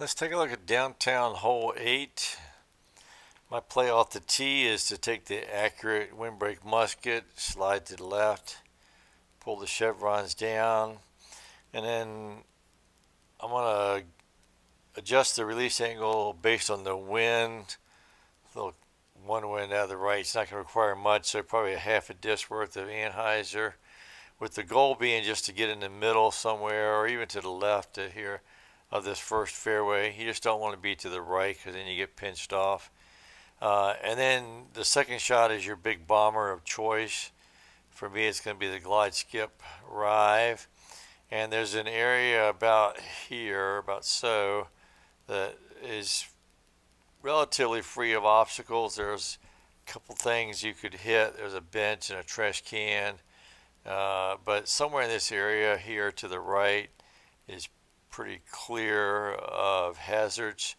Let's take a look at downtown hole 8. My play off the tee is to take the accurate windbreak musket, slide to the left, pull the chevrons down, and then I'm going to adjust the release angle based on the wind. A little one wind out of the right. It's not going to require much, so probably a half a disc worth of anhyzer, with the goal being just to get in the middle somewhere or even to the left here of this first fairway. You just don't want to be to the right because then you get pinched off. And then the second shot is your big bomber of choice. For me, it's going to be the glide skip rive. And there's an area about here, about so, that is relatively free of obstacles. There's a couple things you could hit. There's a bench and a trash can. But somewhere in this area here to the right is pretty clear of hazards.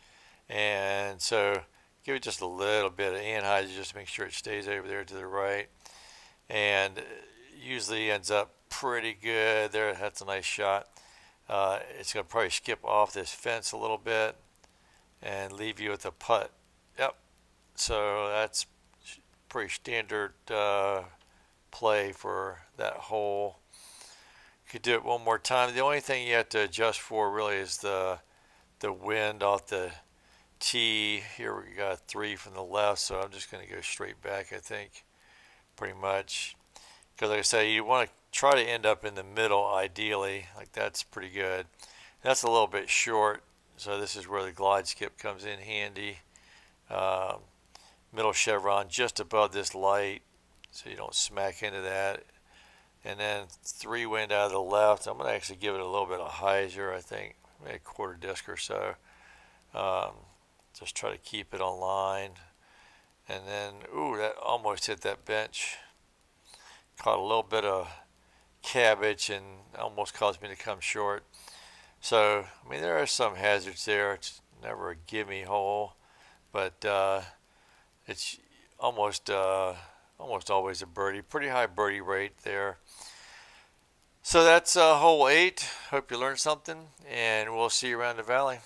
And so give it just a little bit of anhyzer just to make sure it stays over there to the right. And usually ends up pretty good there. That's a nice shot. It's going to probably skip off this fence a little bit and leave you with a putt. Yep. So that's pretty standard play for that hole. You could do it one more time. The only thing you have to adjust for really is the wind off the tee. Here we got 3 from the left, so I'm just going to go straight back, I think, pretty much. Because like I say, you want to try to end up in the middle ideally. Like that's pretty good. That's a little bit short, so this is where the glide skip comes in handy. Middle chevron just above this light, so you don't smack into that. And then 3 wind out of the left. I'm going to actually give it a little bit of hyzer, I think, maybe a quarter disc or so. Just try to keep it on line. And then, ooh, that almost hit that bench. Caught a little bit of cabbage and almost caused me to come short. So, I mean, there are some hazards there. It's never a gimme hole, but it's almost always a birdie. Pretty high birdie rate there. So that's hole 8. Hope you learned something, and we'll see you around the valley.